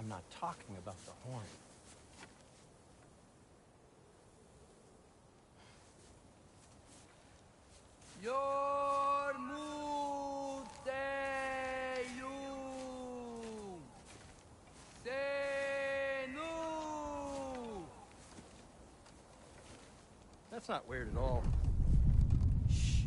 I'm not talking about the horn. That's not weird at all. Shh.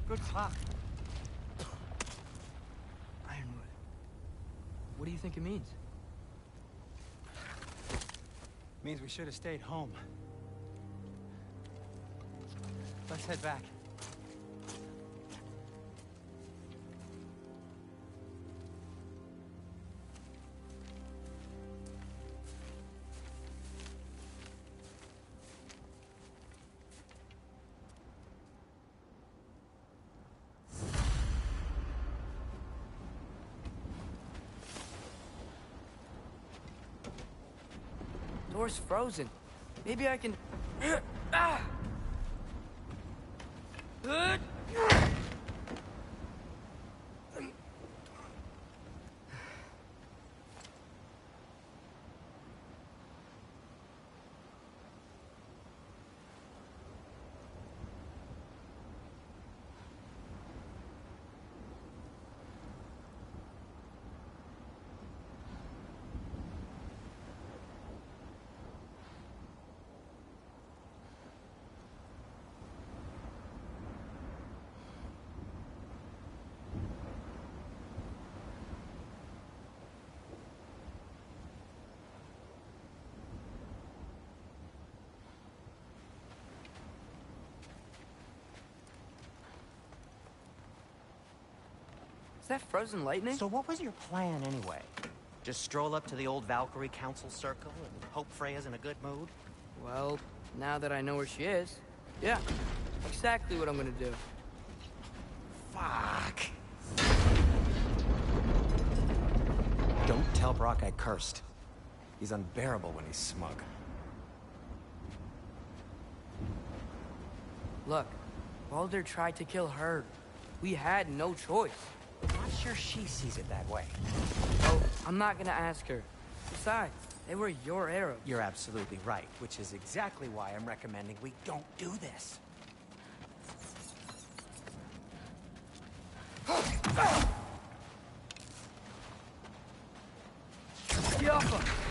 Good talk. Ironwood. What do you think it means? Means we should have stayed home. Let's head back. Door's frozen. Maybe I can... Is that frozen lightning? So what was your plan anyway? Just stroll up to the old Valkyrie Council Circle and hope Freya's in a good mood? Well, now that I know where she is, yeah, exactly what I'm gonna do. Fuck. Don't tell Brock I cursed. He's unbearable when he's smug. Look, Baldur tried to kill her. We had no choice. I'm not sure she sees it that way. Oh, I'm not gonna ask her. Besides, they were your arrows. You're absolutely right, which is exactly why I'm recommending we don't do this. Get off her!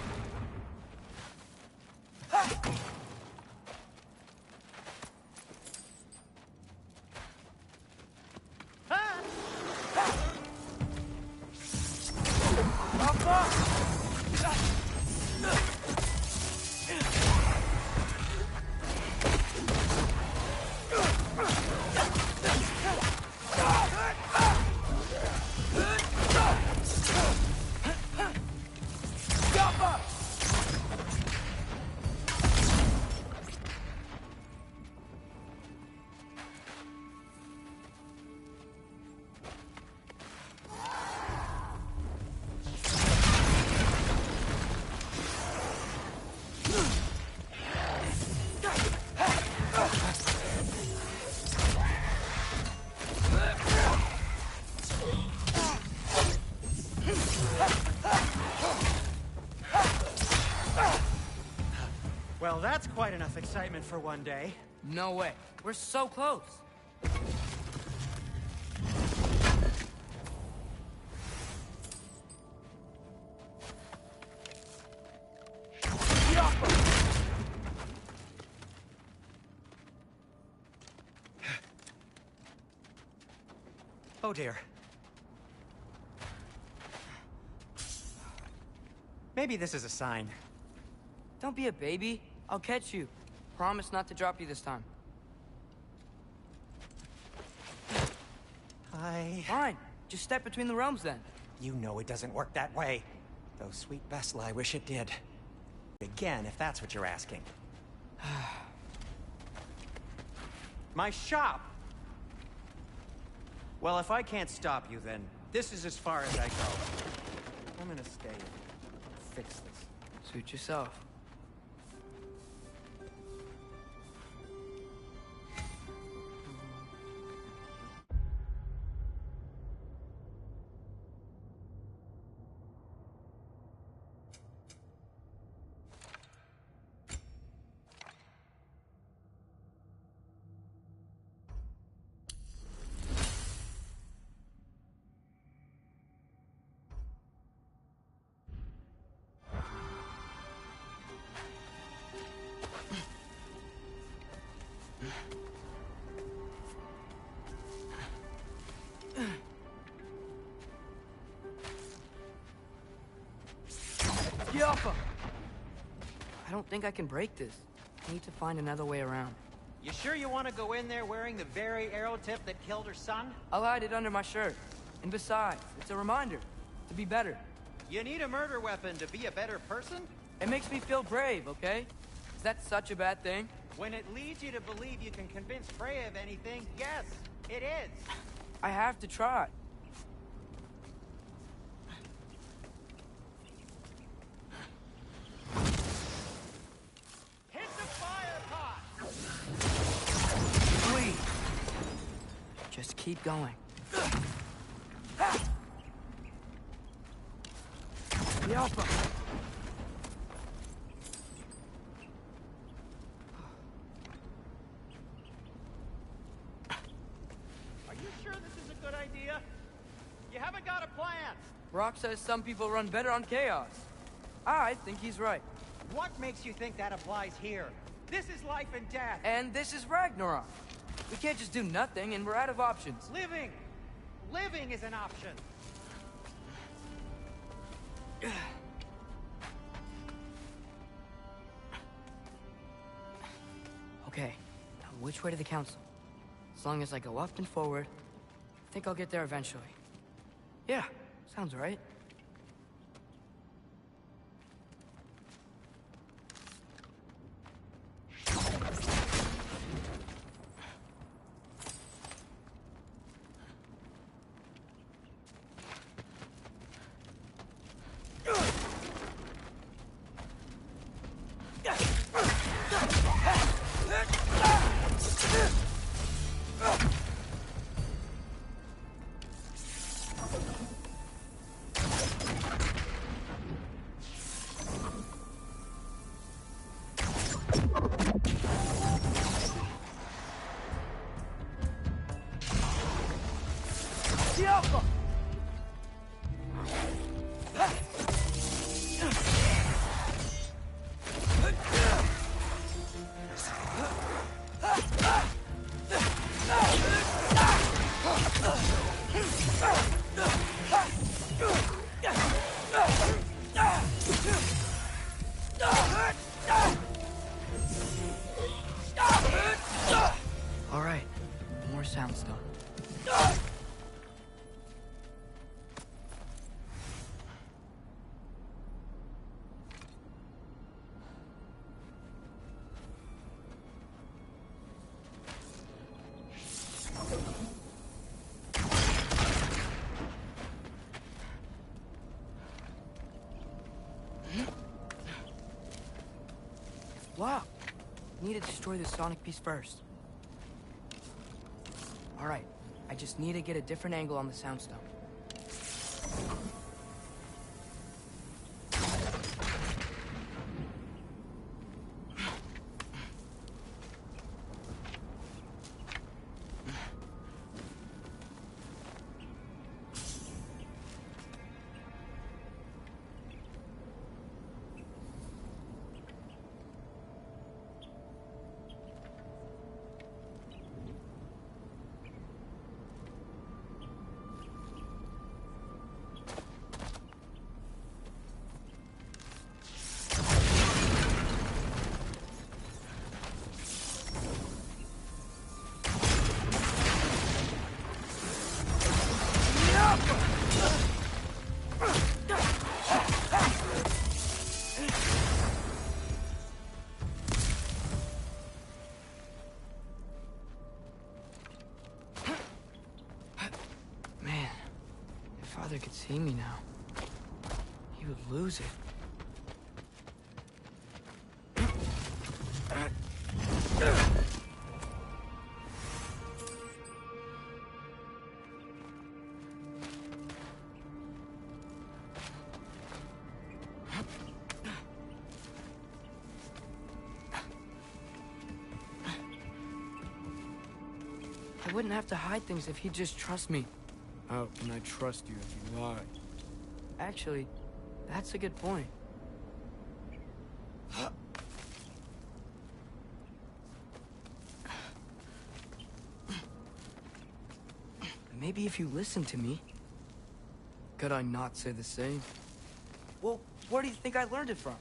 quite enough excitement for one day. No way. We're so close. Oh dear. Maybe this is a sign. Don't be a baby. I'll catch you. Promise not to drop you this time. Fine. Just step between the realms then. You know it doesn't work that way. Though sweet Bessel, I wish it did. Again, if that's what you're asking. My shop! Well, if I can't stop you, then this is as far as I go. I'm gonna stay and fix this. Suit yourself. I don't think I can break this. I need to find another way around. You sure you want to go in there wearing the very arrow tip that killed her son? I'll hide it under my shirt. And besides, it's a reminder to be better. You need a murder weapon to be a better person? It makes me feel brave, okay? Is that such a bad thing? When it leads you to believe you can convince Freya of anything, yes, it is. I have to try. Hit the fire pot! Please. Just keep going. Yappa. Are you sure this is a good idea? You haven't got a plan. Rock says some people run better on chaos. I think he's right. What makes you think that applies here? This is life and death. And this is Ragnarok. We can't just do nothing, and we're out of options. Living! Living is an option. Okay, now which way to the council? As long as I go up and forward, I think I'll get there eventually. Yeah, sounds right. All right, more soundstone. Wow. Need to destroy the sonic piece first. Alright, I just need to get a different angle on the soundstone. father could see me now, he would lose it. I wouldn't have to hide things if he'd just trust me. How can I trust you if you lie? Actually, that's a good point. Maybe if you listen to me. Could I not say the same? Well, where do you think I learned it from?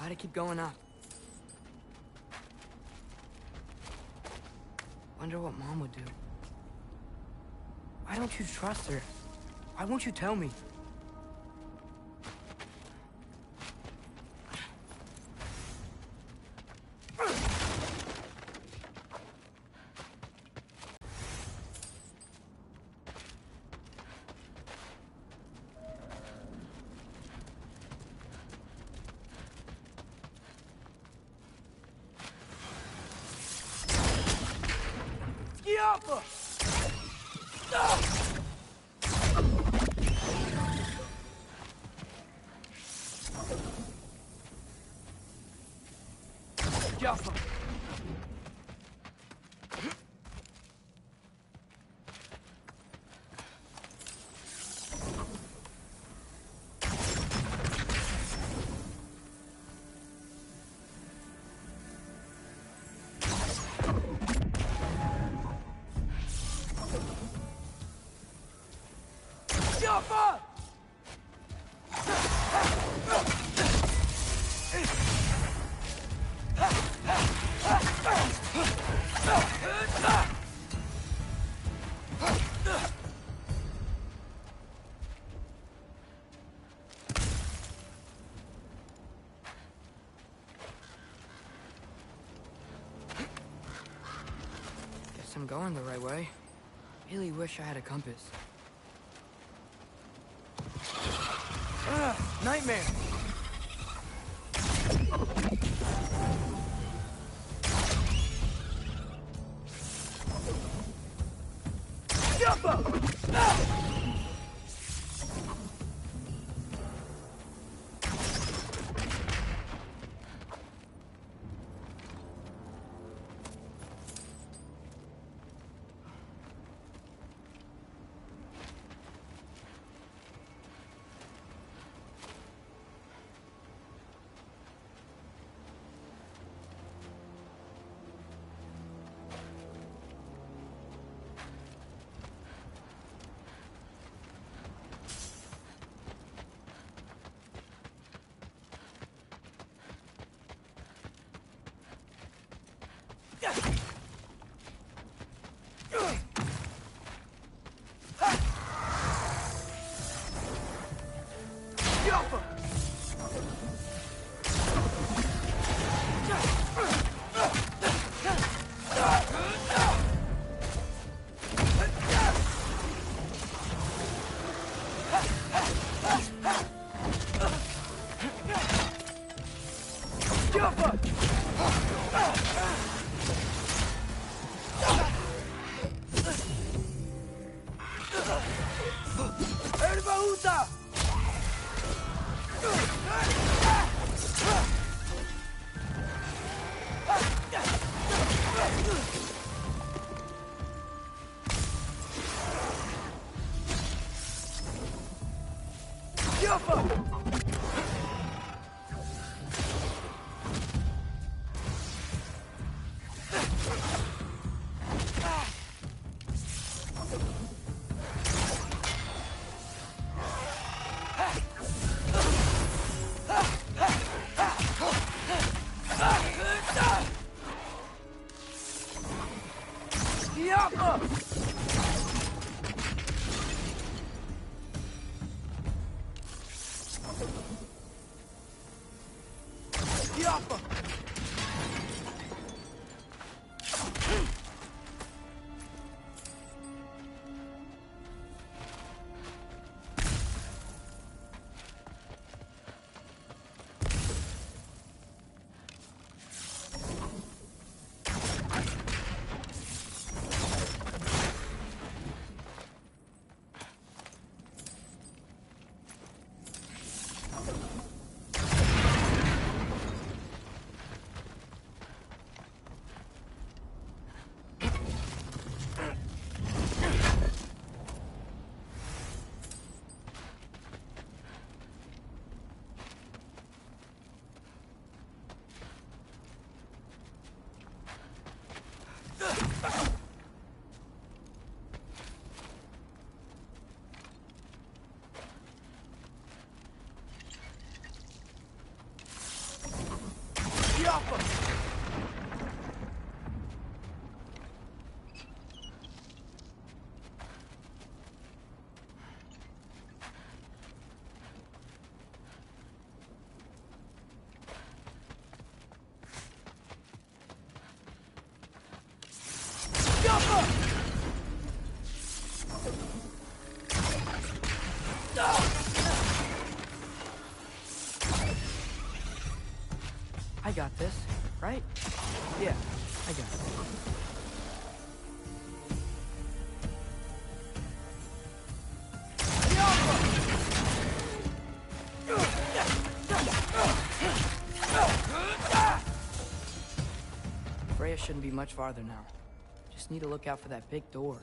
Gotta keep going up. Wonder what Mom would do. Why don't you trust her? Why won't you tell me? Guess I'm going the right way. Really wish I had a compass. Nightmare! I got this, right? Yeah, I got it. Freya shouldn't be much farther now. Just need to look out for that big door.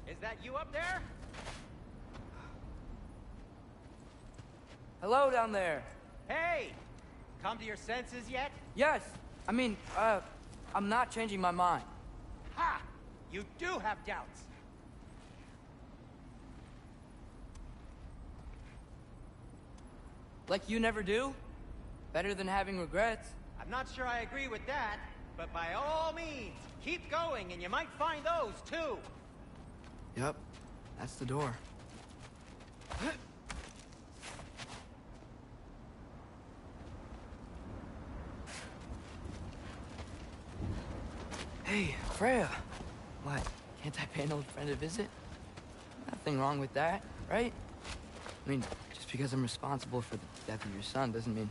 Is that you up there? Hello down there. Hey! Come to your senses yet? Yes, I mean, I'm not changing my mind. Ha! You do have doubts. Like you never do? Better than having regrets. I'm not sure I agree with that, but by all means, keep going and you might find those too. Yep, that's the door. Hey, Freya. What? Can't I pay an old friend a visit? Nothing wrong with that, right? I mean, just because I'm responsible for the death of your son doesn't mean...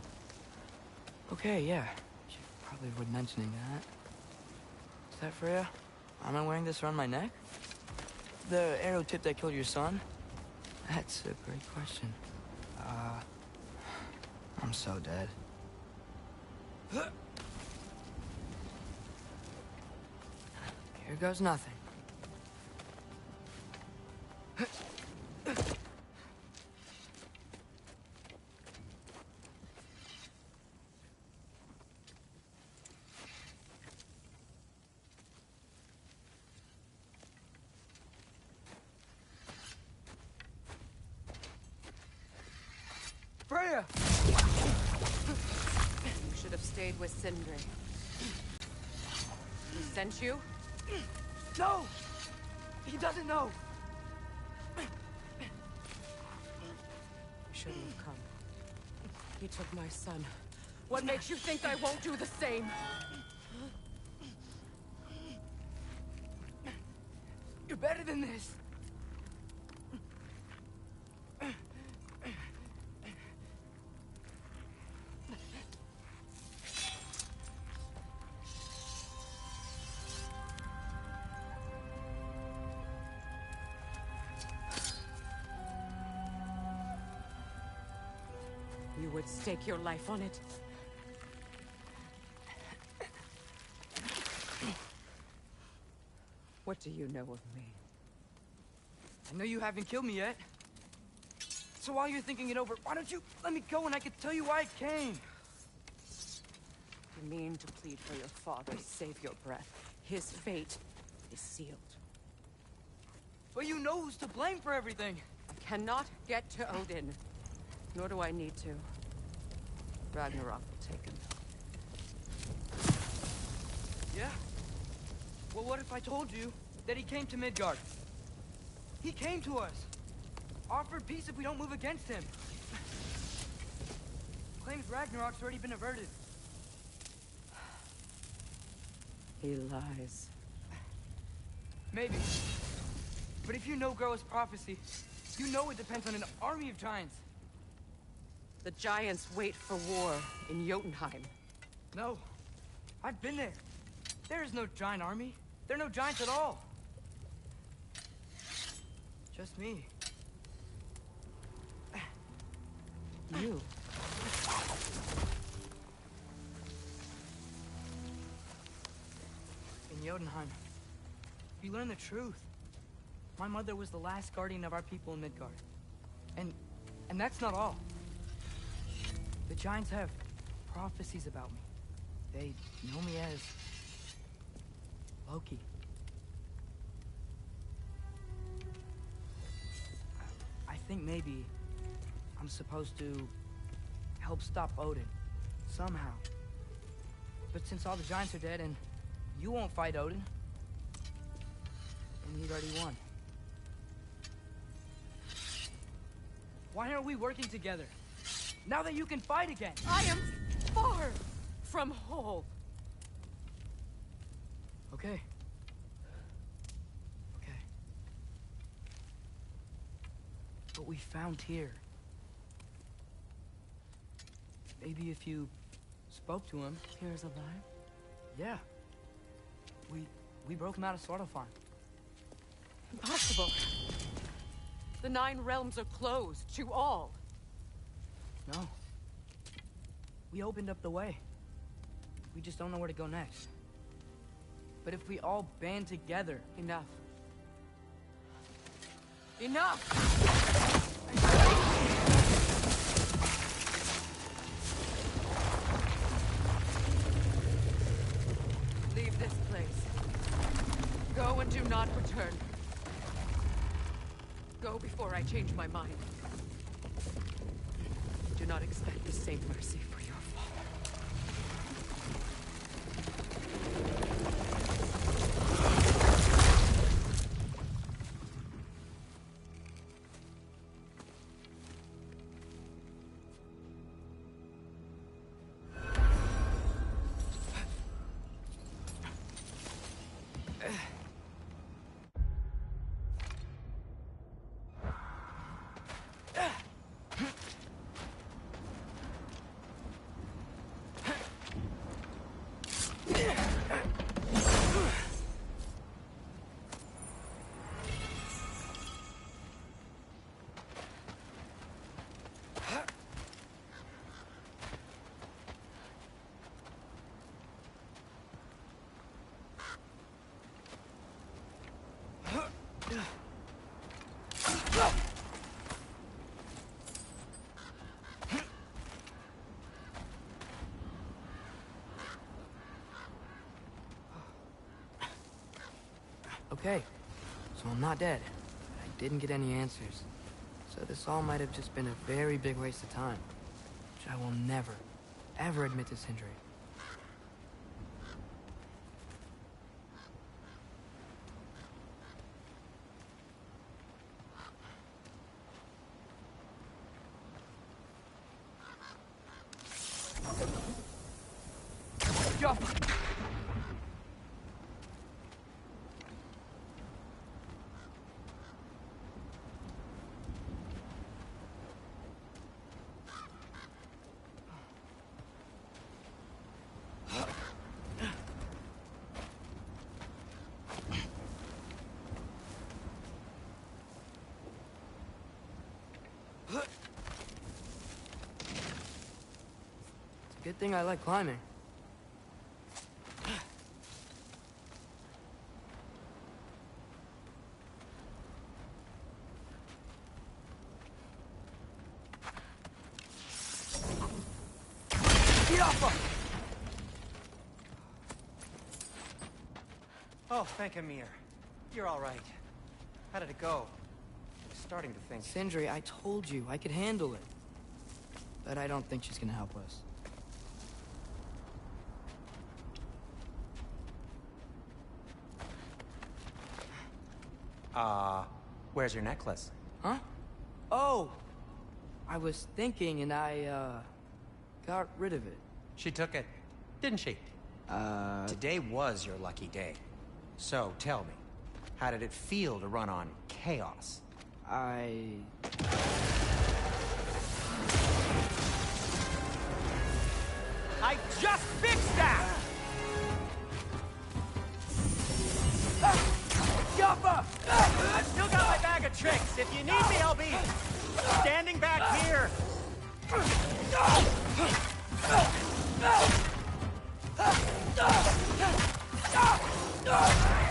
Okay, yeah. Should probably avoid mentioning that. Is that Freya? Am I wearing this around my neck? The arrow tip that killed your son? That's a great question. I'm so dead. Here goes nothing. Freya! You should have stayed with Sindri. He sent you? No! He doesn't know! You shouldn't have come. He took my son. What makes you think I won't do the same? You're better than this! you would stake your life on it? What do you know of me? I know you haven't killed me yet. So while you're thinking it over, why don't you let me go and I can tell you why I came? You mean to plead for your father, save your breath. His fate is sealed. But you know who's to blame for everything. I cannot get to Odin. Nor do I need to. Ragnarok will take him. Yeah? Well, what if I told you that he came to Midgard? He came to us. Offered peace if we don't move against him. Claims Ragnarok's already been averted. He lies. Maybe. But if you know Groa's prophecy, you know it depends on an army of giants. The giants wait for war in Jotunheim. No. I've been there. There is no giant army. There are no giants at all. Just me. You. In Jotunheim, you learn the truth. My mother was the last guardian of our people in Midgard. And that's not all. The giants have prophecies about me. They know me as Loki. I think maybe I'm supposed to help stop Odin, somehow. But since all the giants are dead and you won't fight Odin, and he'd already won. Why aren't we working together? Now that you can fight again! I am far from whole. Okay. Okay. But we found Tyr. Maybe if you spoke to him... Tyr's alive? Yeah. We broke him out of Svartalfheim. Impossible. The 9 realms are closed to all. No. We opened up the way. We just don't know where to go next. But if we all band together... Enough. Enough! Leave this place. Go and do not return. Go before I change my mind. Do not expect the same mercy for your father. Okay, so I'm not dead. I didn't get any answers. So this all might have just been a very big waste of time. Which I will never, ever admit to Sindri. Yup. Good thing I like climbing. Oh, thank Amir. You're all right. How did it go? I'm starting to think... Sindri, I told you I could handle it. But I don't think she's gonna help us. Where's your necklace? Huh? Oh! I was thinking and I, got rid of it. She took it, didn't she? Today was your lucky day. So, tell me, how did it feel to run on chaos? I just fixed that! I've still got my bag of tricks. If you need me, I'll be standing back here.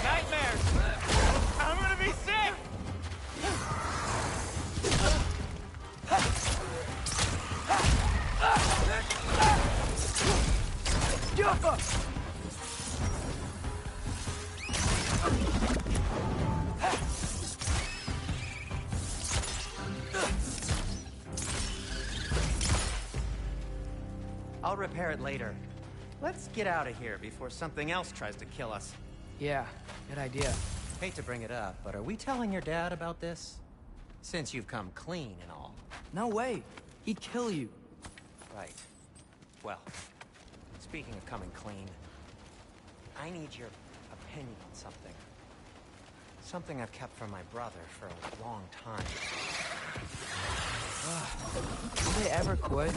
Nightmares. I'm gonna be sick. I'll repair it later. Let's get out of here before something else tries to kill us. Yeah, good idea. Hate to bring it up, but are we telling your dad about this? Since you've come clean and all. No way. He'd kill you. Right. Well, speaking of coming clean, I need your opinion on something. Something I've kept from my brother for a long time. Did they ever quit?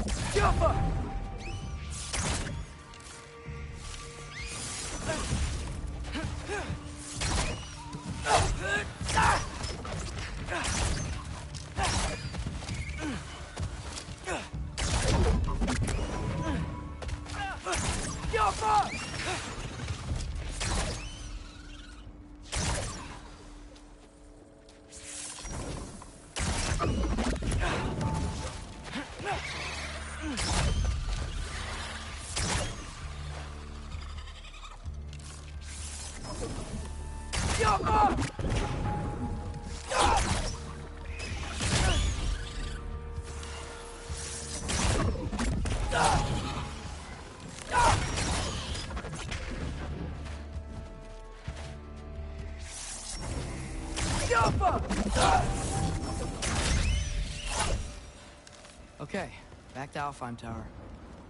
Okay, back to Alfheim Tower.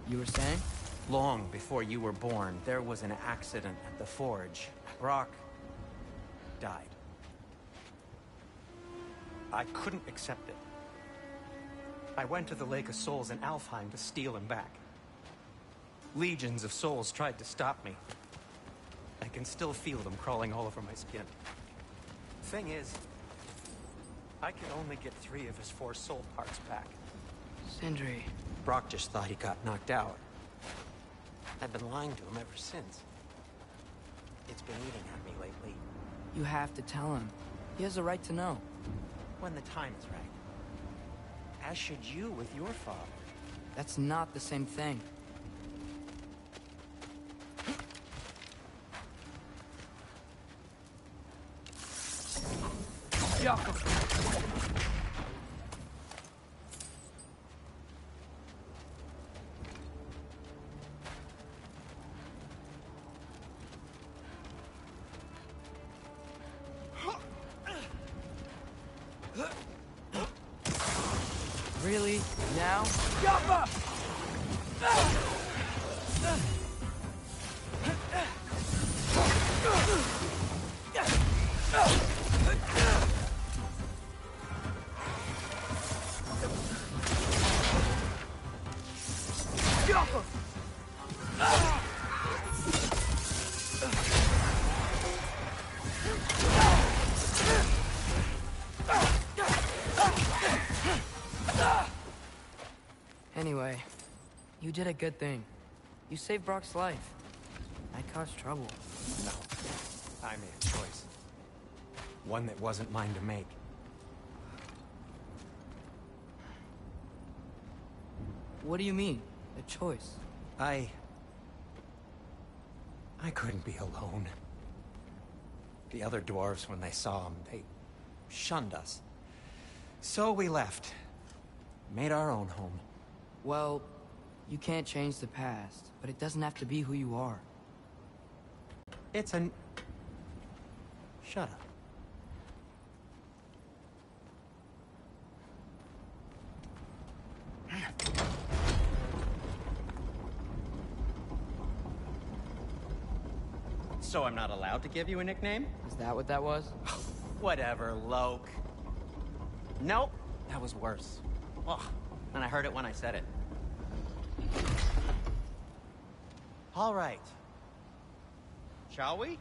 You were saying? Long before you were born, there was an accident at the forge. Brock died. I couldn't accept it. I went to the Lake of Souls in Alfheim to steal him back. Legions of souls tried to stop me. I can still feel them crawling all over my skin. Thing is, I can only get 3 of his 4 soul parts back. Sindri. Brock just thought he got knocked out. I've been lying to him ever since. It's been eating at me lately. You have to tell him. He has a right to know. When the time is right. As should you with your father. That's not the same thing. Really? Now? Anyway, you did a good thing. You saved Brock's life. I caused trouble. No. I made a choice. One that wasn't mine to make. What do you mean? A choice? I couldn't be alone. The other dwarves, when they saw him, they shunned us. So we left. Made our own home. Well, you can't change the past, but it doesn't have to be who you are. It's an... Shut up. So I'm not allowed to give you a nickname? Is that what that was? Whatever, Loke. Nope, that was worse. Ugh, and I heard it when I said it. All right. Shall we?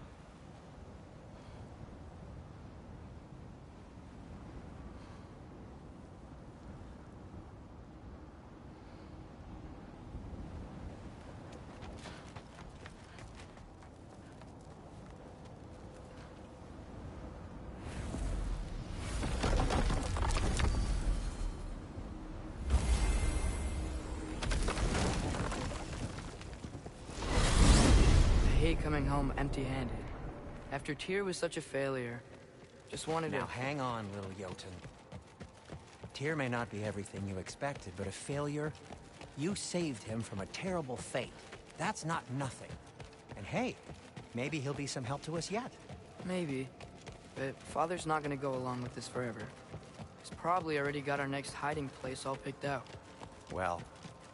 I hate coming home empty-handed. After Tyr was such a failure, just wanted to... Now hang on, little Jotun. Tyr may not be everything you expected, but a failure? You saved him from a terrible fate. That's not nothing. And hey, maybe he'll be some help to us yet. Maybe. But Father's not gonna go along with this forever. He's probably already got our next hiding place all picked out. Well,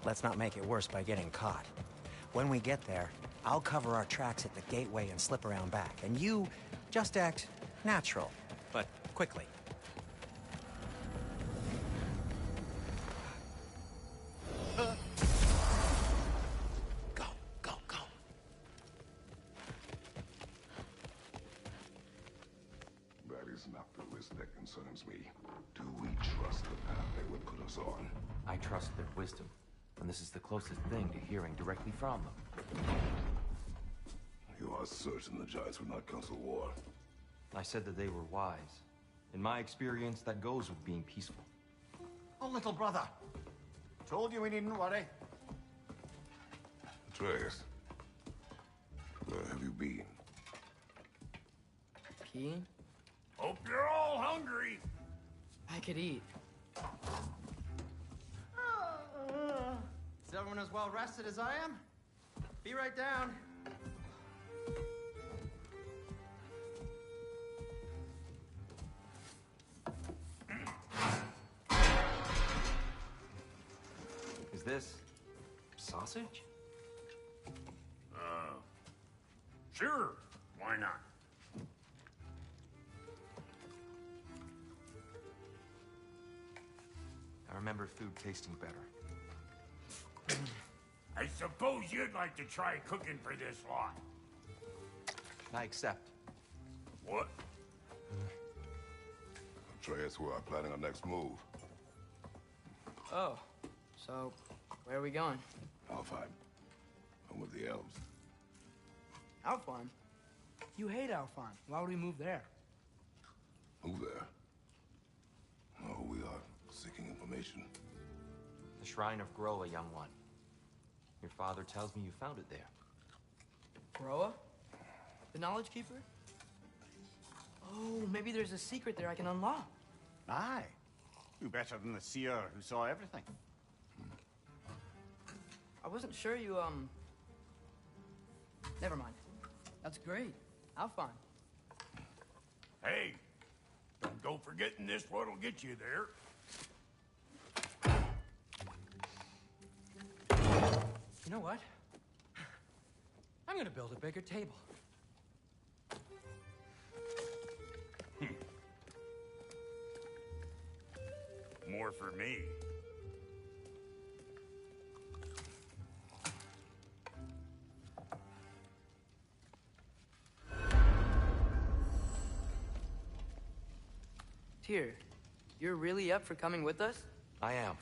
let's not make it worse by getting caught. When we get there, I'll cover our tracks at the gateway and slip around back. And you just act natural, but quickly. Go, go, go. That is not the risk that concerns me. Do we trust the path they would put us on? I trust their wisdom, and this is the closest thing to hearing directly from them. You are certain the Giants would not counsel war? I said that they were wise. In my experience, that goes with being peaceful. Oh, little brother. Told you we needn't worry. Atreus, where have you been? Peeing? Hope you're all hungry. I could eat. Is everyone as well rested as I am? Be right down. Is this sausage? Sure. Why not? I remember food tasting better. I suppose you'd like to try cooking for this lot. I accept. What? Atreus, we are planning our next move. Oh, so where are we going? Alfheim. I'm with the elves. Alfheim? You hate Alfheim. Why would we move there? Move there. No, we are seeking information. The Shrine of Groa, young one. Your father tells me you found it there. Groa? The Knowledge Keeper? Oh, maybe there's a secret there I can unlock. Aye. Who better than the seer who saw everything? I wasn't sure you, Never mind. That's great. Alfheim. Hey, don't go forgetting this what'll get you there. You know what? I'm gonna build a bigger table. More for me. Tyr, you're really up for coming with us? I am.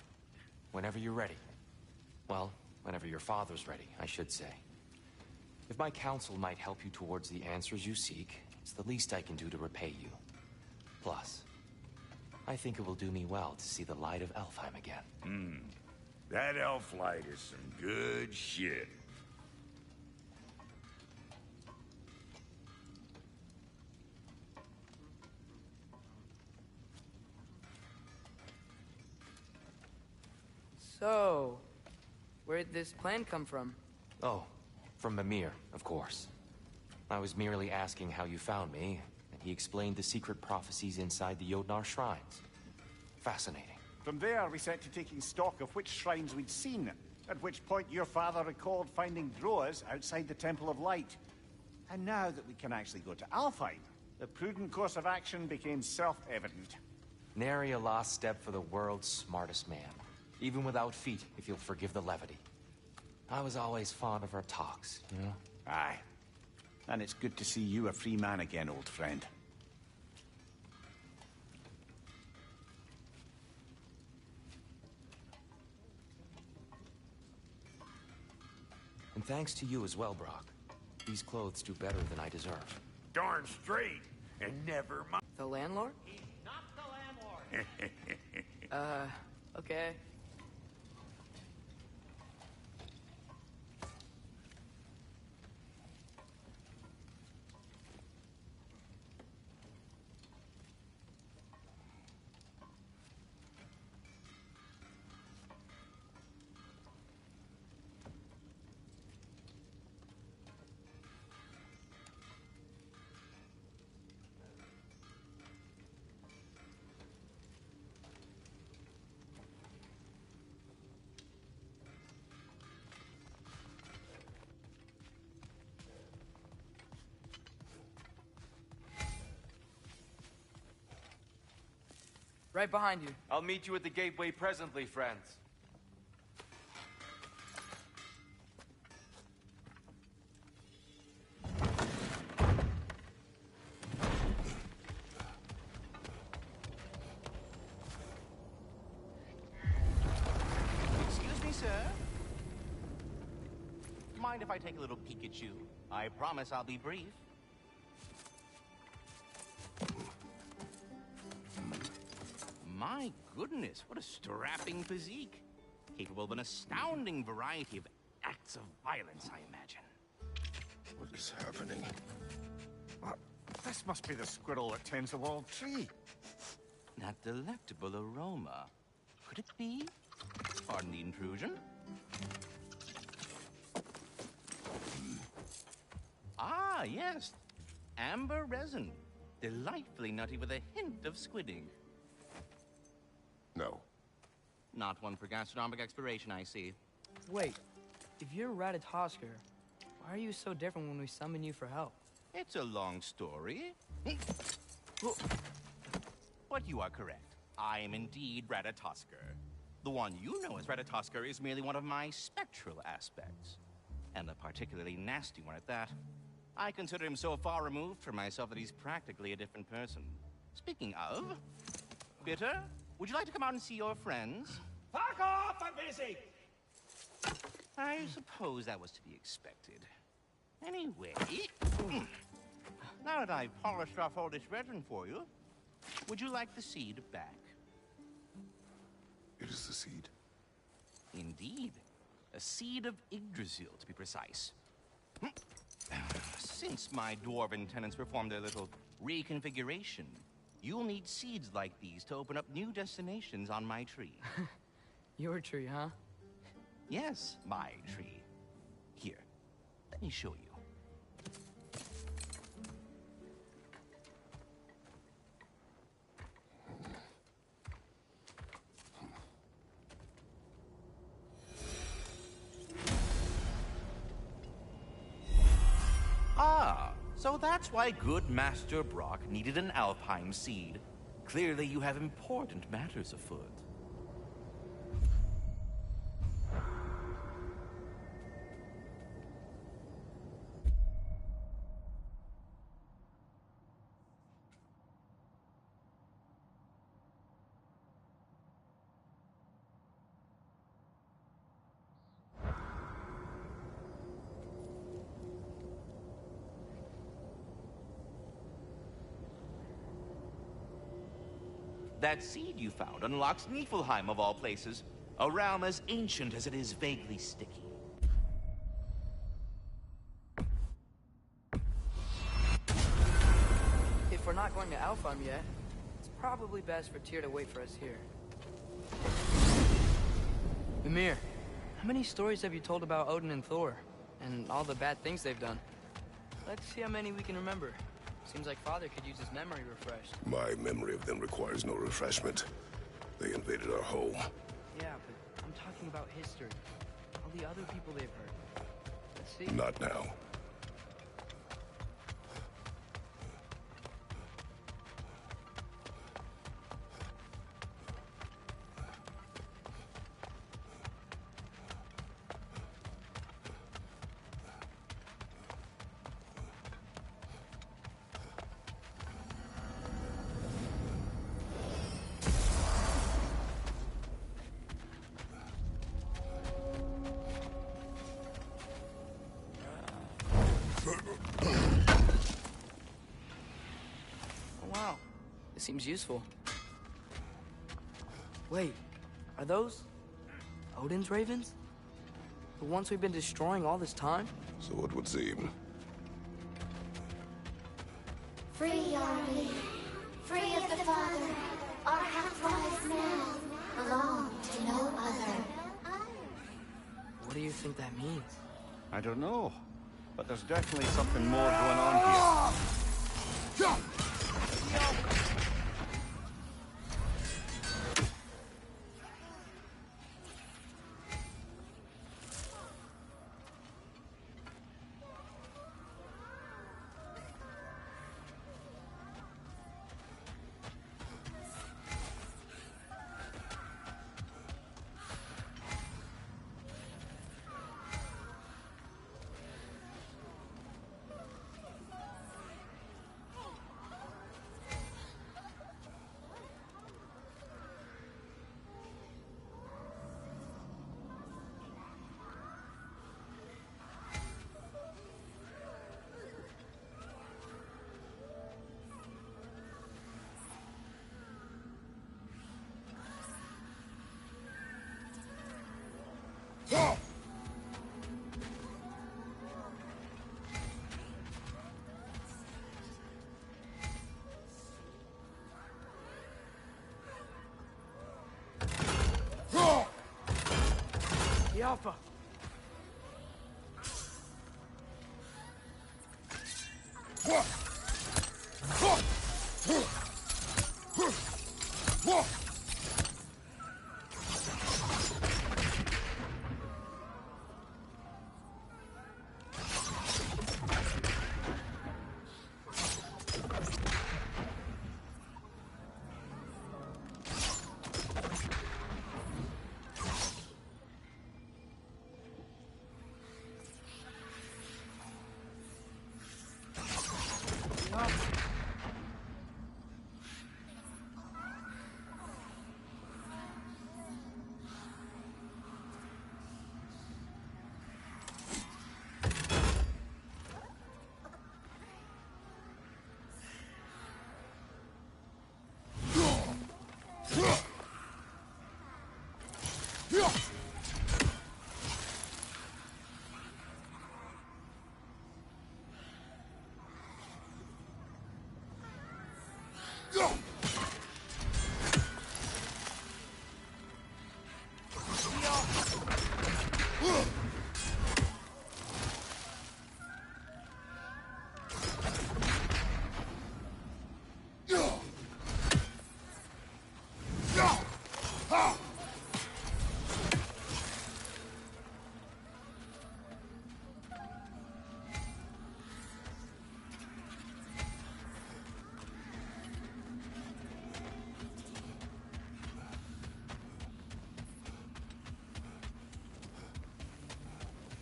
Whenever you're ready. Well, Whenever your father's ready, I should say. If my counsel might help you towards the answers you seek, it's the least I can do to repay you. Plus, I think it will do me well to see the light of Elfheim again. That elf light is some good shit. So, where'd this plan come from? Oh, from Mimir, of course. I was merely asking how you found me, and he explained the secret prophecies inside the Jotnar shrines. Fascinating. From there, we set to taking stock of which shrines we'd seen, at which point your father recalled finding Droas outside the Temple of Light. And now that we can actually go to Alfheim, the prudent course of action became self-evident. Nary a lost step for the world's smartest man. Even without feet, if you'll forgive the levity. I was always fond of our talks, you know? Aye. And it's good to see you a free man again, old friend. And thanks to you as well, Brock. These clothes do better than I deserve. Darn straight, and never mind. The landlord? He's not the landlord. Okay. Right behind you. I'll meet you at the gateway presently, friends. Excuse me, sir. Mind if I take a little peek at you? I promise I'll be brief. My goodness, what a strapping physique. Capable of an astounding variety of acts of violence, I imagine. What is happening? This must be the squirrel that tends the world tree. That delectable aroma. Could it be? Pardon the intrusion. Ah, yes. Amber resin. Delightfully nutty with a hint of squidding. No. Not one for gastronomic exploration, I see. Wait, if you're Ratatosker, why are you so different when we summon you for help? It's a long story. But you are correct. I am indeed Ratatosker. The one you know as Ratatosker is merely one of my spectral aspects. And a particularly nasty one at that. I consider him so far removed from myself that he's practically a different person. Speaking of... Bitter, would you like to come out and see your friends? Fuck off! I'm busy! I suppose that was to be expected. Anyway... now that I've polished off all this resin for you, would you like the seed back? It is the seed. Indeed. A seed of Yggdrasil, to be precise. Since my dwarven tenants performed their little reconfiguration, you'll need seeds like these to open up new destinations on my tree. Your tree, huh? Yes, my tree. Here, let me show you. Ah, so that's why good Master Brock needed an Alfheim seed. Clearly you have important matters afoot. That seed you found unlocks Niflheim of all places, a realm as ancient as it is vaguely sticky. If we're not going to Alfheim yet, it's probably best for Tyr to wait for us here. Mimir, how many stories have you told about Odin and Thor? And all the bad things they've done? Let's see how many we can remember. Seems like Father could use his memory refreshed. My memory of them requires no refreshment. They invaded our home. Yeah, but I'm talking about history. All the other people they've heard. Let's see. Not now. Wow, it seems useful. Wait, are those Odin's ravens? The ones we've been destroying all this time? So it would seem. Free are we, free of the Father. Our half-lives now belong to no other. What do you think that means? I don't know, but there's definitely something more going on here. The Alpha.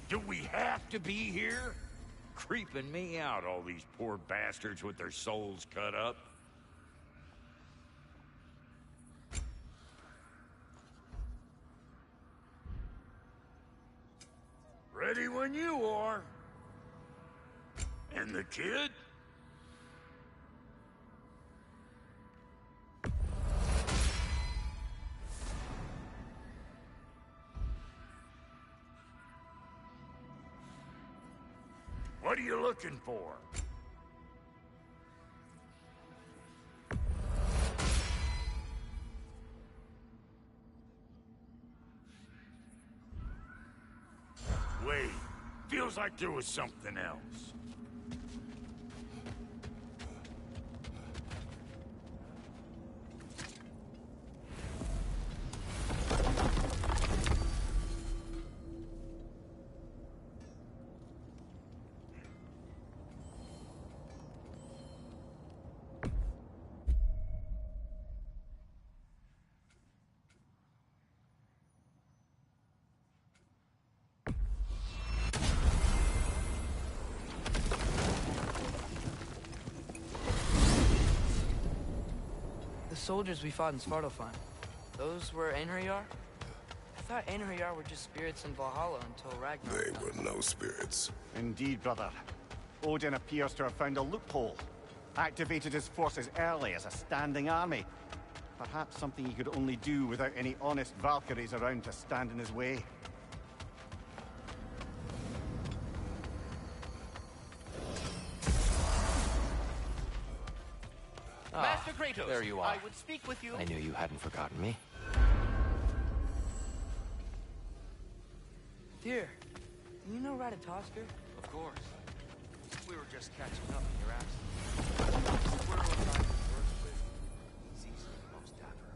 Do we have to be here? Creeping me out, all these poor bastards with their souls cut up. Ready when you are. And the kid? What are you looking for? Wait, feels like there was something else. The soldiers we fought in Svartalfheim, those were Einherjar? I thought Einherjar were just spirits in Valhalla until Ragnarok. They were no spirits. Indeed, brother. Odin appears to have found a loophole. Activated his forces early as a standing army. Perhaps something he could only do without any honest Valkyries around to stand in his way. Master Kratos, there you are. I would speak with you. I knew you hadn't forgotten me. Dear, do you know Ratatoskr? Of course. We were just catching up in your absence. We're on time to work with. He's easily the most dapper.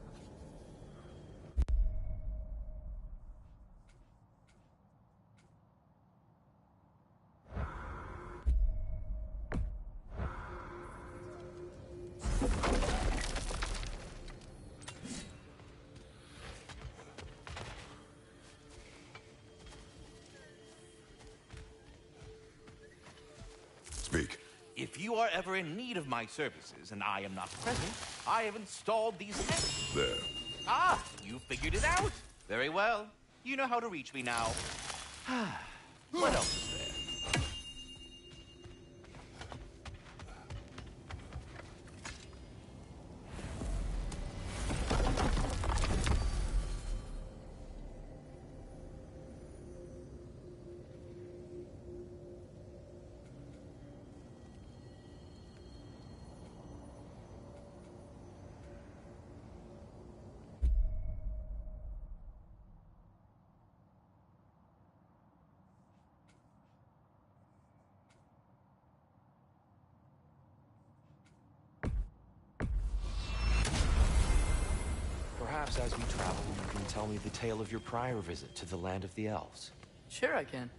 Speak. If you are ever in need of my services and I am not present, I have installed these nets. There. Ah, you figured it out. Very well. You know how to reach me now. What else is there? Perhaps as we travel, you can tell me the tale of your prior visit to the land of the elves. Sure I can.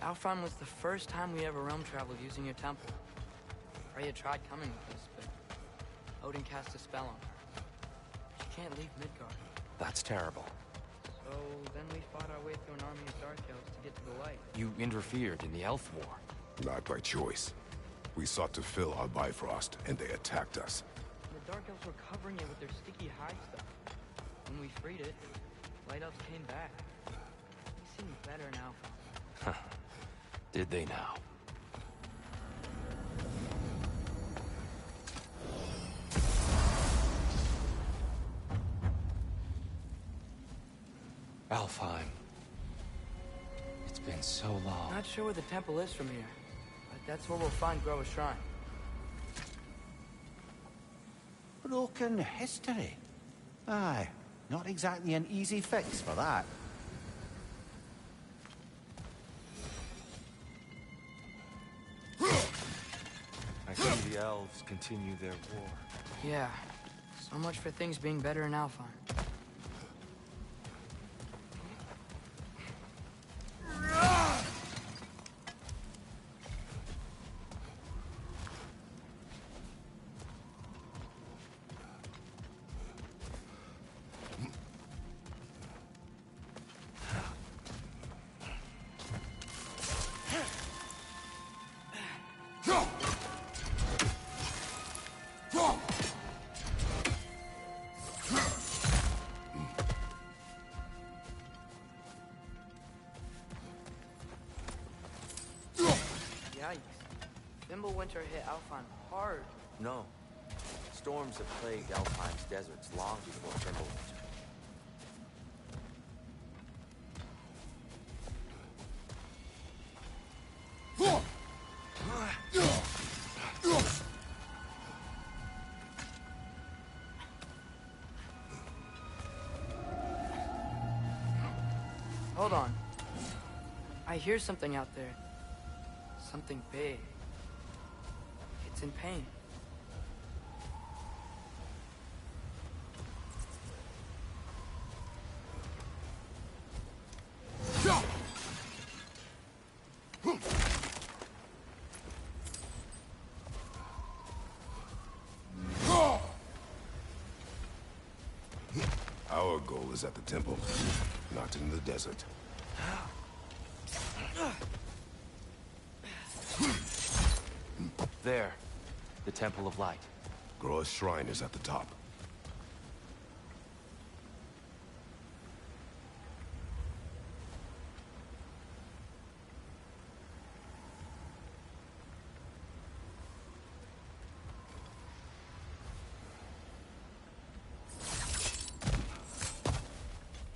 Alfheim was the first time we ever realm traveled using your temple. Freya tried coming with us, but Odin cast a spell on her. She can't leave Midgard. That's terrible. So then we fought our way through an army of Dark Elves to get to the light. You interfered in the Elf War. Not by choice. We sought to fill our Bifrost, and they attacked us. And the Dark Elves were covering it with their sticky hide stuff. When we freed it, Light Elves came back. They seem better now. Did they now? Alfheim. It's been so long. Not sure where the temple is from here, but that's where we'll find Groa's shrine. Broken history. Aye, not exactly an easy fix for that. I see the elves continue their war. Yeah, so much for things being better in Alfheim. Yikes. Winter hit Alfheim hard. No. Storms have plagued Alfheim's deserts long before Fimbulwinter. hold on. I hear something out there. Something big. It's in pain. Our goal is at the temple, not in the desert. There. The Temple of Light. Groa's shrine is at the top.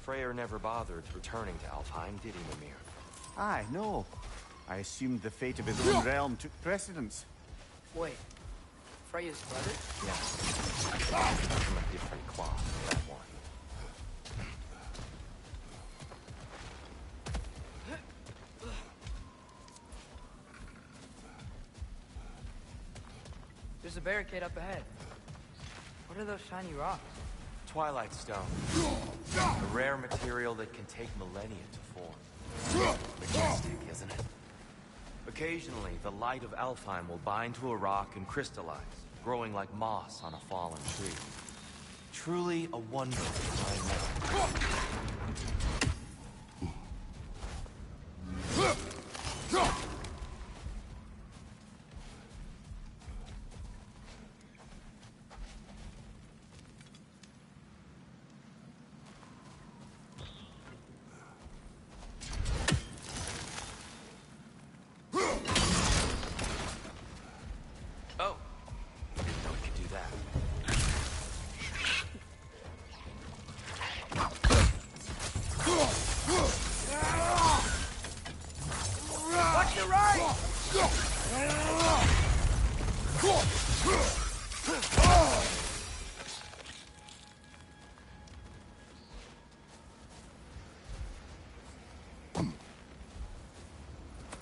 Freyr never bothered returning to Alfheim, did he, Mimir? Aye, no. I assumed the fate of his own realm took precedence. Wait. Freya's brother? Yeah. From a different cloth, that one. There's a barricade up ahead. What are those shiny rocks? Twilight Stone. A rare material that can take millennia to form. Majestic, isn't it? Occasionally, the light of Alfheim will bind to a rock and crystallize, growing like moss on a fallen tree. Truly a wonder of fine metal.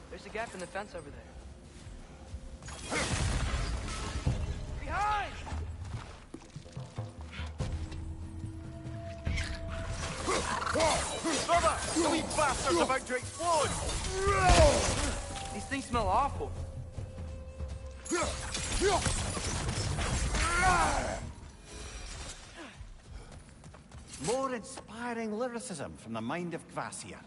There's a gap in the fence over there. Behind! Brother! The wee bastard's about to explode! These things smell awful. More inspiring lyricism from the mind of Kvasir.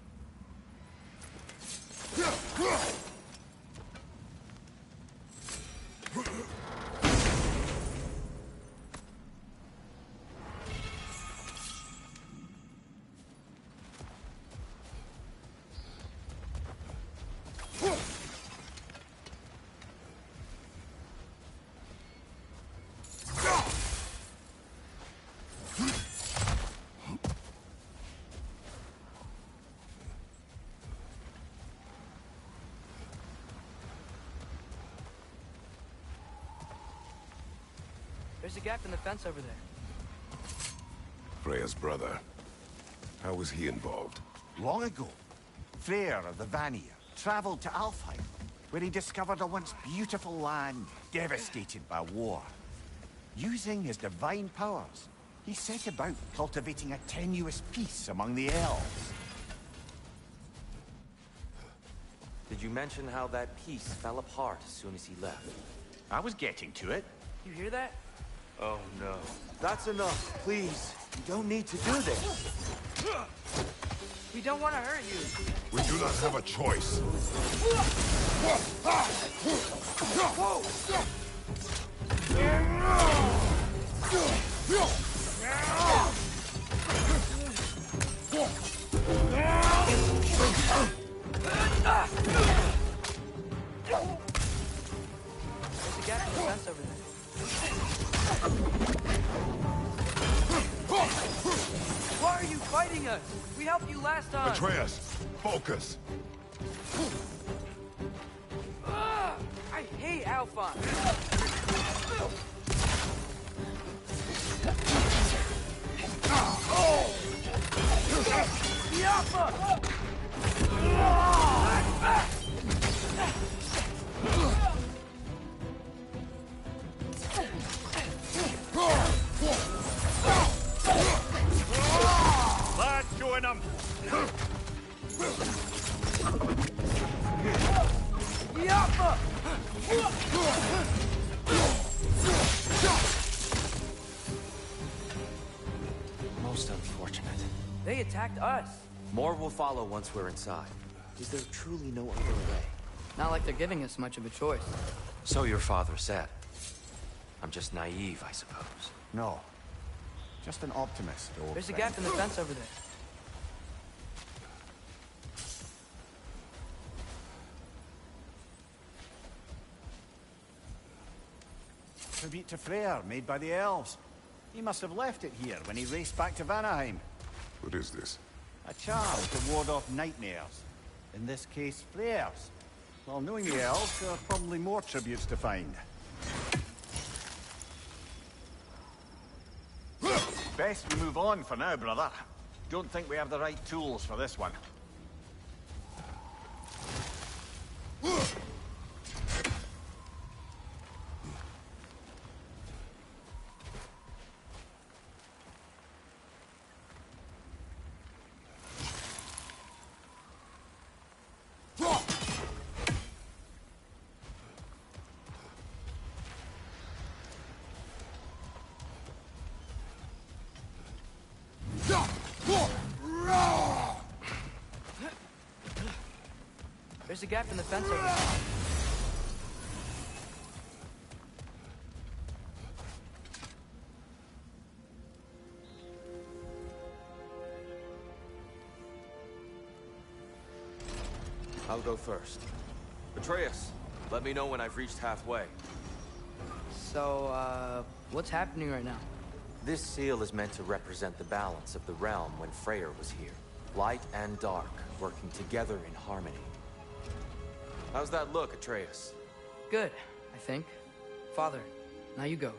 There's a gap in the fence over there. Freya's brother. How was he involved? Long ago, Freyr of the Vanir traveled to Alfheim, where he discovered a once beautiful land devastated by war. Using his divine powers, he set about cultivating a tenuous peace among the elves. Did you mention how that piece fell apart as soon as he left? I was getting to it. You hear that? Oh no. That's enough, please. You don't need to do this. We don't want to hurt you. We do not have a choice. There's a gap in the fence over there. Why are you fighting us? We helped you last time. Atreus, focus. I hate Alpha. The Alpha! Let's join them! Most unfortunate. They attacked us. More will follow once we're inside. Is there truly no other way? Not like they're giving us much of a choice. So your father said. I'm just naive, I suppose. No. Just an optimist, old There's a friend. gap in the fence over there. Tribute to Freyr, made by the elves. He must have left it here when he raced back to Vanaheim. What is this? A charm to ward off nightmares. In this case, Freyr's. Well, knowing the elves, there are probably more tributes to find. Best we move on for now, brother. Don't think we have the right tools for this one. There's a gap in the fence over there. I'll go first. Atreus, let me know when I've reached halfway. So, what's happening right now? This seal is meant to represent the balance of the realm when Freyr was here. Light and dark, working together in harmony. How's that look, Atreus? Good, I think. Father, now you go.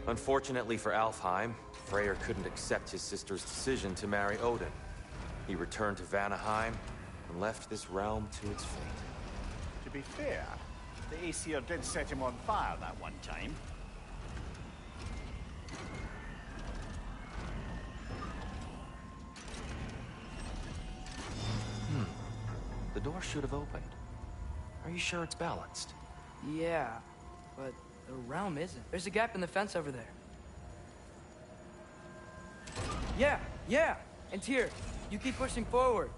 Unfortunately for Alfheim, Freyr couldn't accept his sister's decision to marry Odin. He returned to Vanaheim and left this realm to its fate. To be fair, the Aesir did set him on fire that one time. The door should have opened. Are you sure it's balanced? Yeah, but the realm isn't. There's a gap in the fence over there. Yeah! And here, you keep pushing forward.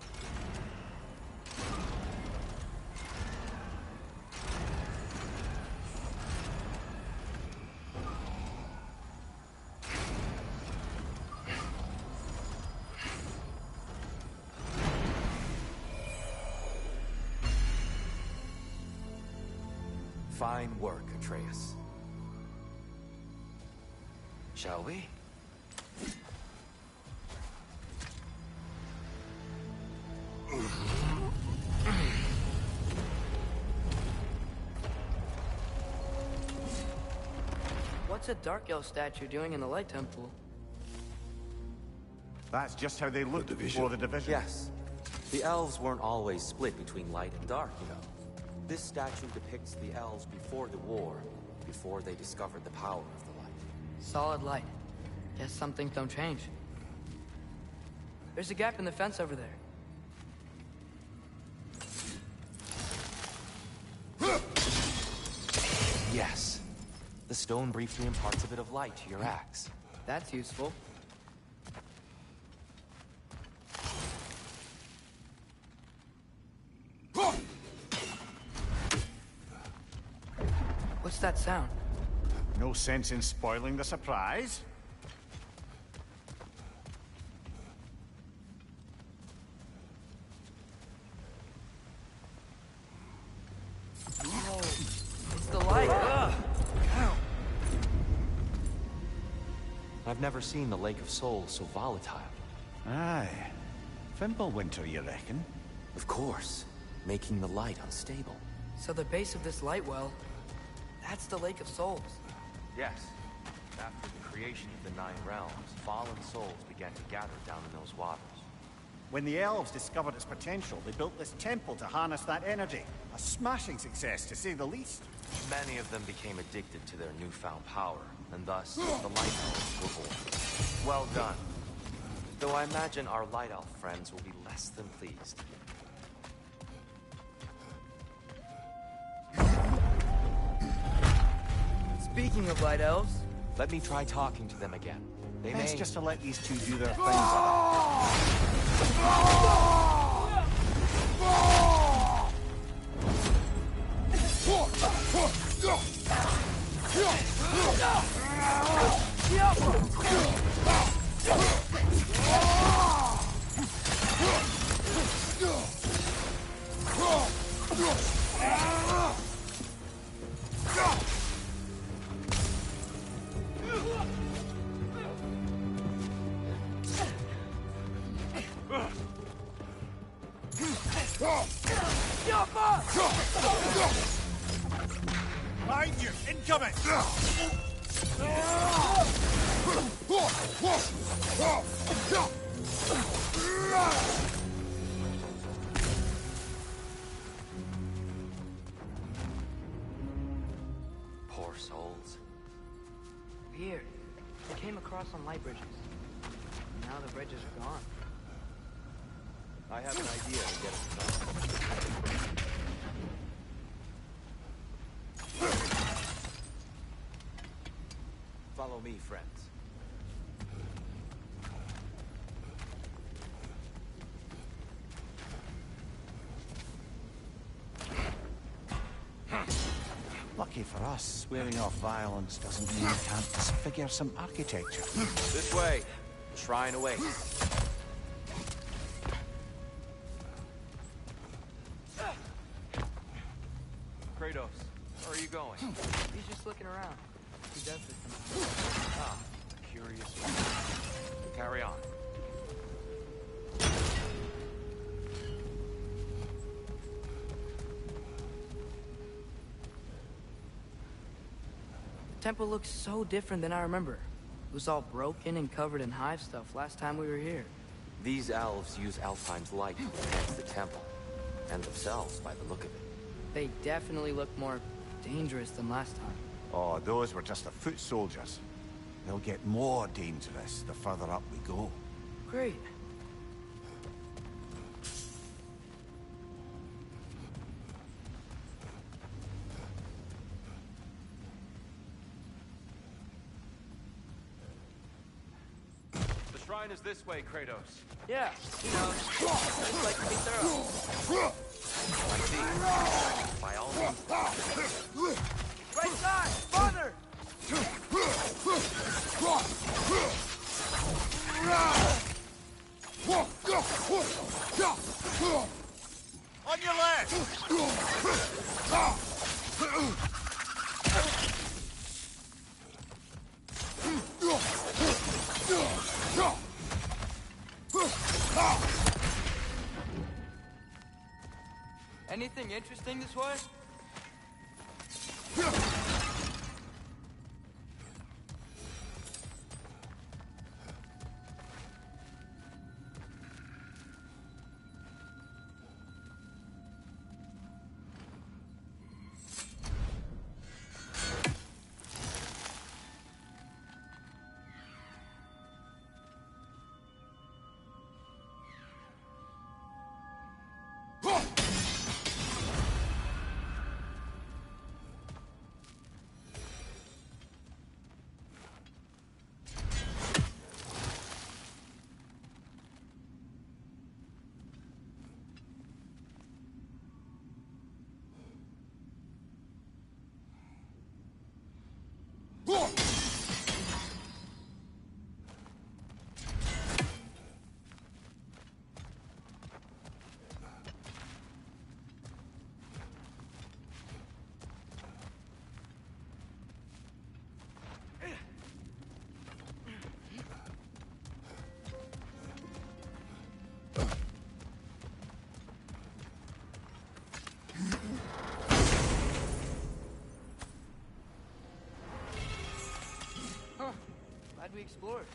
Fine work, Atreus. Shall we? What's a Dark Elf statue doing in the Light Temple? That's just how they looked before the division. Yes. The elves weren't always split between light and dark, you know. This statue depicts the elves before the war, before they discovered the power of the light. Solid light. Guess some things don't change. There's a gap in the fence over there. Yes. The stone briefly imparts a bit of light to your axe. That's useful. What's that sound? No sense in spoiling the surprise. Oh, it's the light. Ugh. Ow. I've never seen the Lake of Souls so volatile. Aye. Fimbulwinter, you reckon? Of course. Making the light unstable. So the base of this light well, that's the Lake of Souls. Yes. After the creation of the Nine Realms, fallen souls began to gather down in those waters. When the elves discovered its potential, they built this temple to harness that energy. A smashing success, to say the least. Many of them became addicted to their newfound power, and thus, the Light Elves were born. Well done. Though I imagine our Light Elf friends will be less than pleased. Speaking of Light Elves... Let me try talking to them again. They Best may... just to let these two do their thing. Behind you! Incoming! Poor souls. Weird. They came across on light bridges. Now the bridges are gone. I have an idea to get us done. Follow me, friends. Lucky for us, swearing off violence doesn't mean we can't disfigure some architecture. This way. The shrine awaits. Kratos, where are you going? He's just looking around. He does this sometimes. Ah, a curious one. Carry on. The temple looks so different than I remember. It was all broken and covered in hive stuff last time we were here. These elves use Alfheim's light to enhance the temple, and themselves by the look of it. They definitely look more dangerous than last time. Oh, those were just the foot soldiers. They'll get more dangerous the further up we go. Great. The shrine is this way, Kratos. Yeah, you know, just like to be thorough. I see. By all means. Right side! Father! On your left! Anything interesting this way? Glad we explored.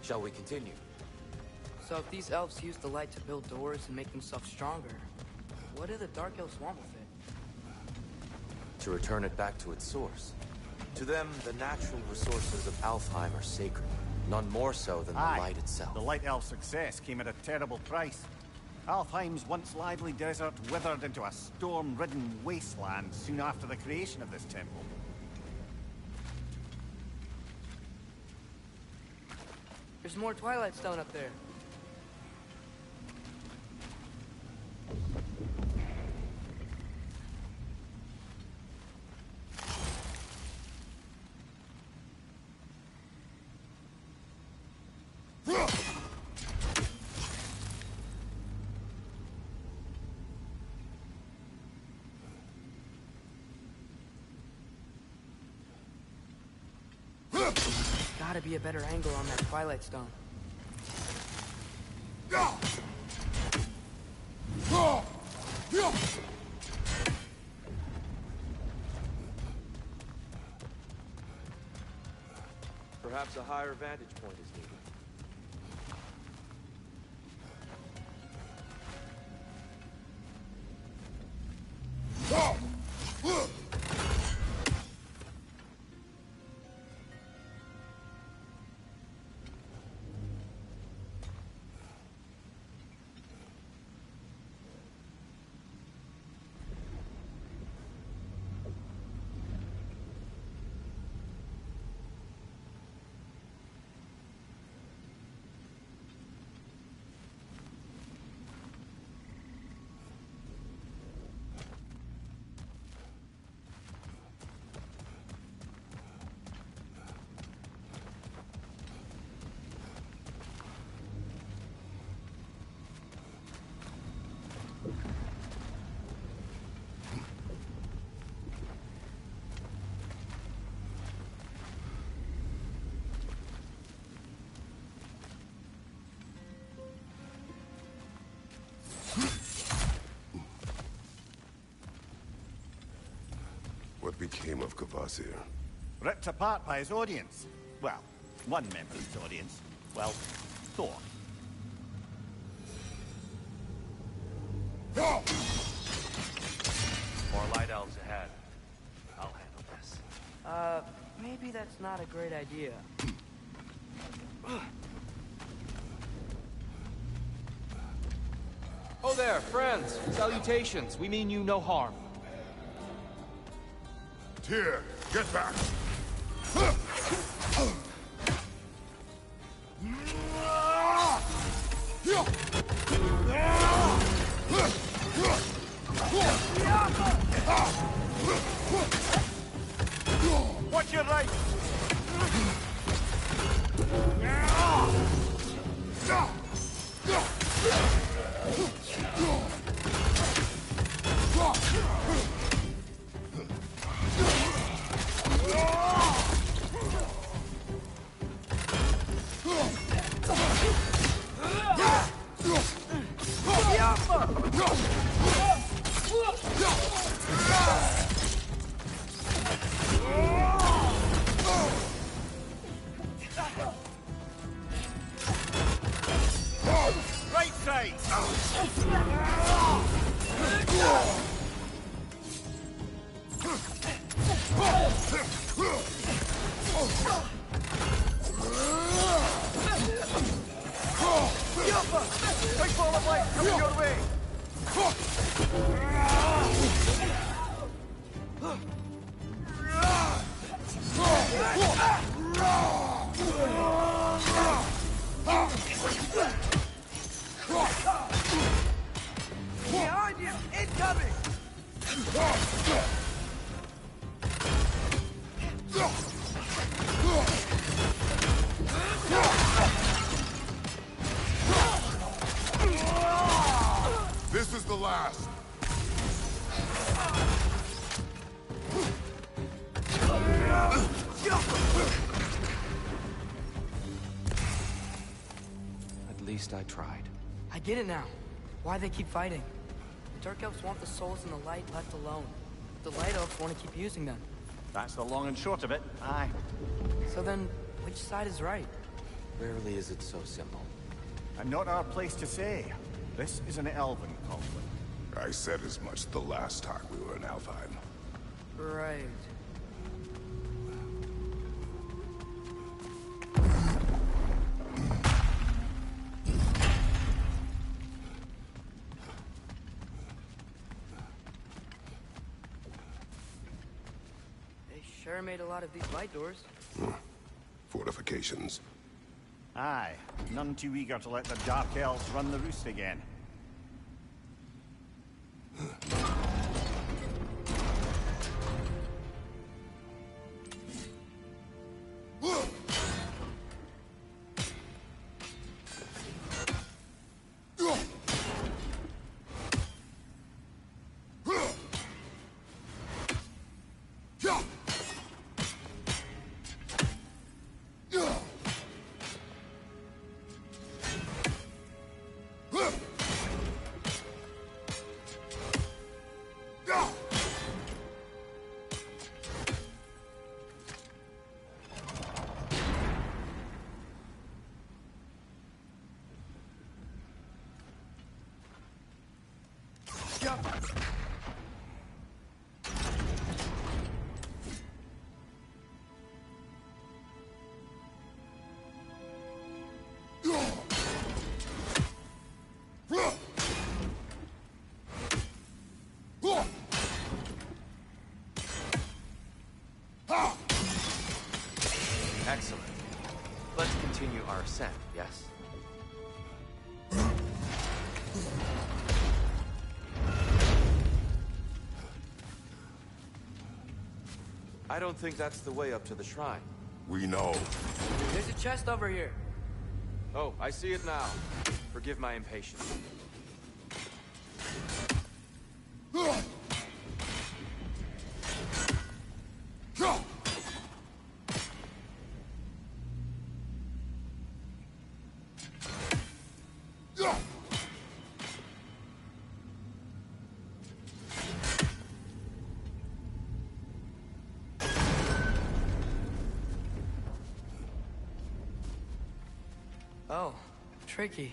Shall we continue? So if these elves use the light to build doors and make themselves stronger, what do the Dark Elves want with it? To return it back to its source. To them, the natural resources of Alfheim are sacred. None more so than the light itself. The Light Elf's success came at a terrible price. Alfheim's once lively desert withered into a storm-ridden wasteland soon after the creation of this temple. There's more Twilight Stone up there. Gotta be a better angle on that Twilight Stone. Perhaps a higher vantage point is needed. What became of Kvasir? Ripped apart by his audience. Well, one member of his audience. Well, Thor. More light elves ahead. I'll handle this. Maybe that's not a great idea. Oh there, friends. Salutations. We mean you no harm. Tyr, get back! Watch your right! Right side! Big ball of light coming your way! Behind you! Incoming! This is the last. At least I tried. I get it now. Why they keep fighting. The Dark Elves want the souls in the light left alone. The Light Elves want to keep using them. That's the long and short of it. Aye. So then, which side is right? Rarely is it so simple. And not our place to say. This is an elven conflict. I said as much the last time we were in Alfheim. Right. They sure made a lot of these light doors. Fortifications. Aye, none too eager to let the Dark Elves run the roost again. Excellent. Let's continue our ascent, yes? I don't think that's the way up to the shrine. We know. There's a chest over here. Oh, I see it now. Forgive my impatience. Oh, tricky.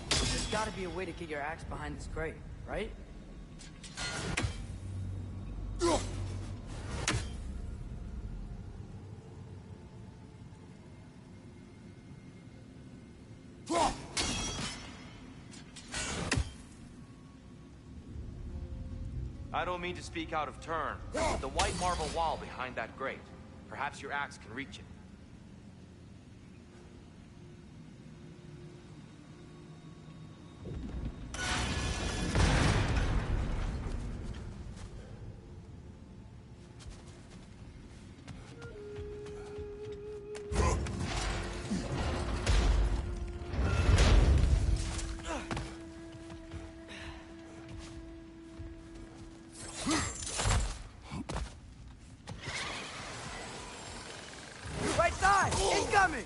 There's gotta be a way to get your axe behind this grate, right? I don't mean to speak out of turn, but the white marble wall behind that grate. Perhaps your axe can reach it. Right side! Incoming!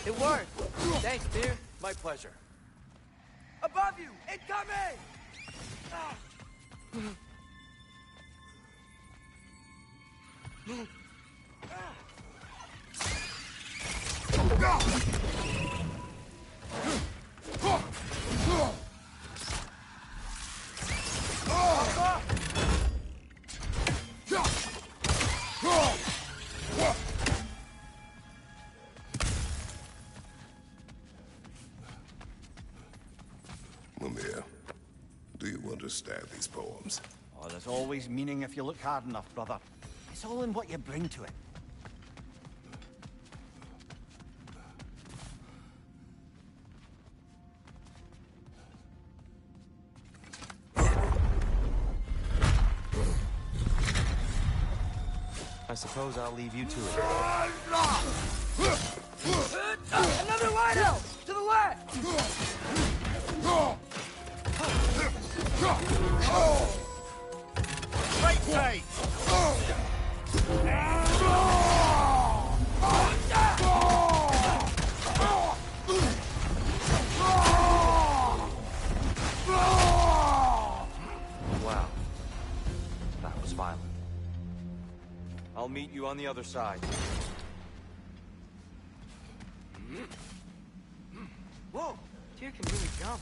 It worked! Thanks, dear. My pleasure. Above you! Incoming! Mimir, do you understand these poems? Oh, there's always meaning if you look hard enough, brother. It's all in what you bring to it. suppose I'll leave you to it. Another lighthouse! To the left! Right side! Wow. That was violent. I'll meet you on the other side. Whoa! Tyr can really jump.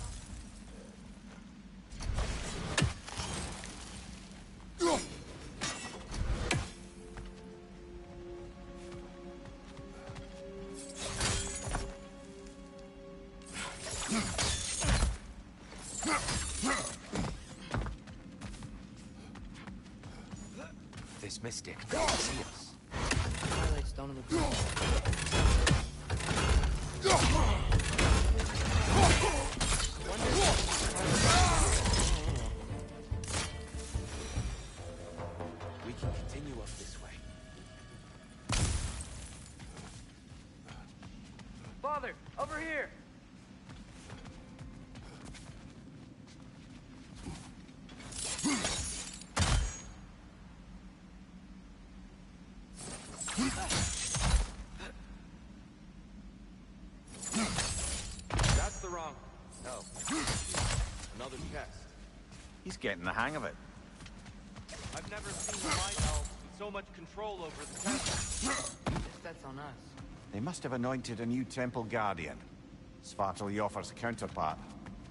This mystic doesn't see us. Twilight Stone of the Ground. We can continue up this way. Father, over here! That's the wrong... Oh. Another chest. He's getting the hang of it. I've never seen a light elf with so much control over the temple. Guess that's on us. They must have anointed a new temple guardian. Svartal Joffar's counterpart.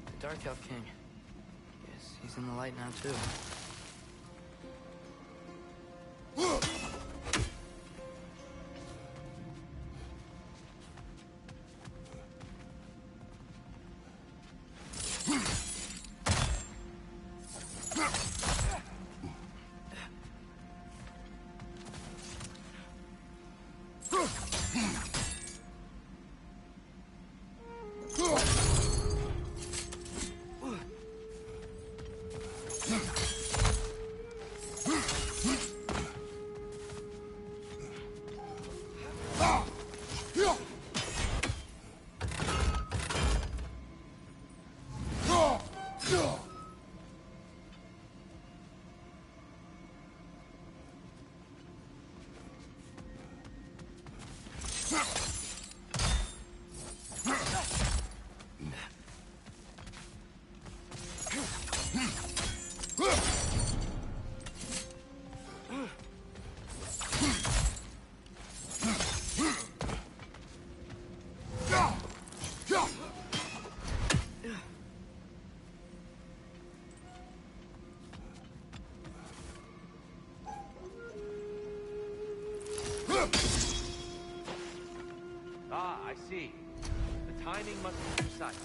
The Dark Elf King. Yes, he's in the light now, too. Ah, I see. The timing must be precise.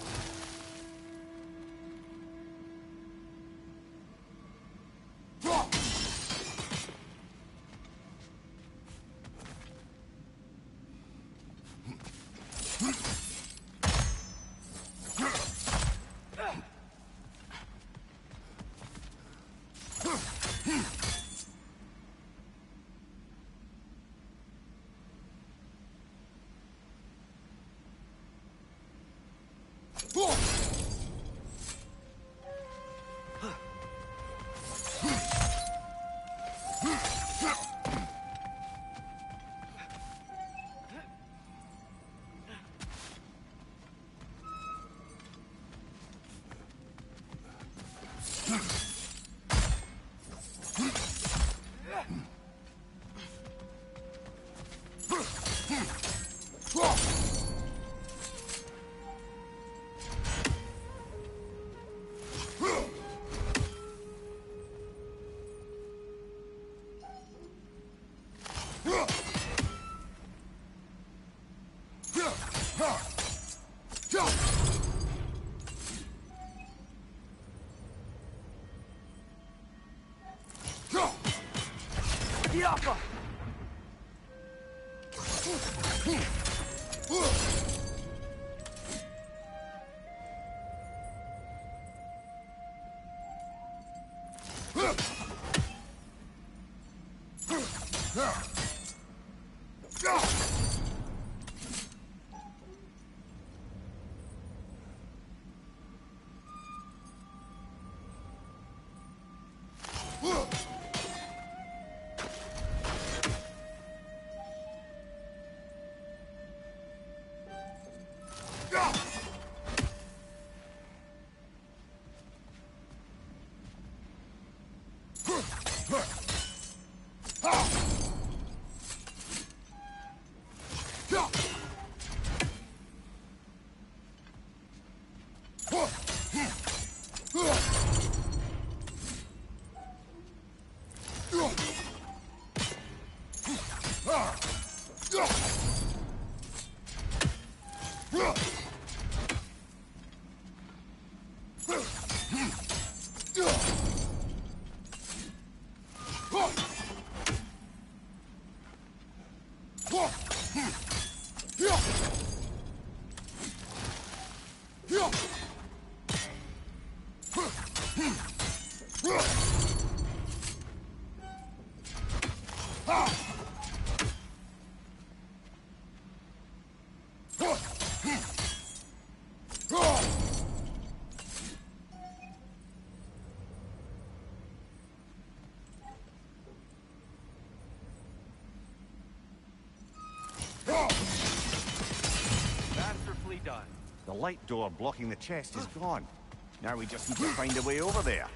Masterfully done. The light door blocking the chest is gone. Now we just need to find a way over there.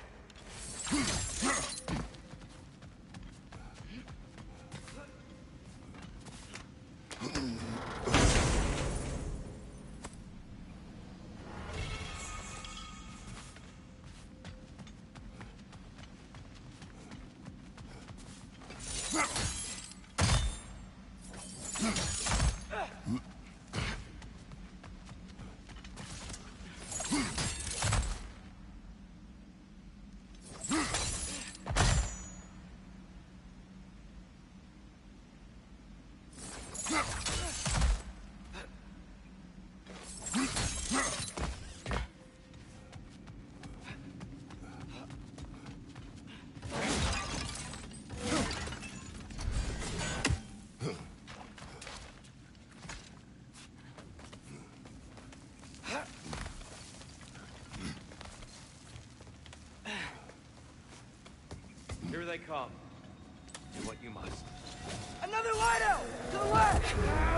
Here they come. Do what you must. Another light out! To the left!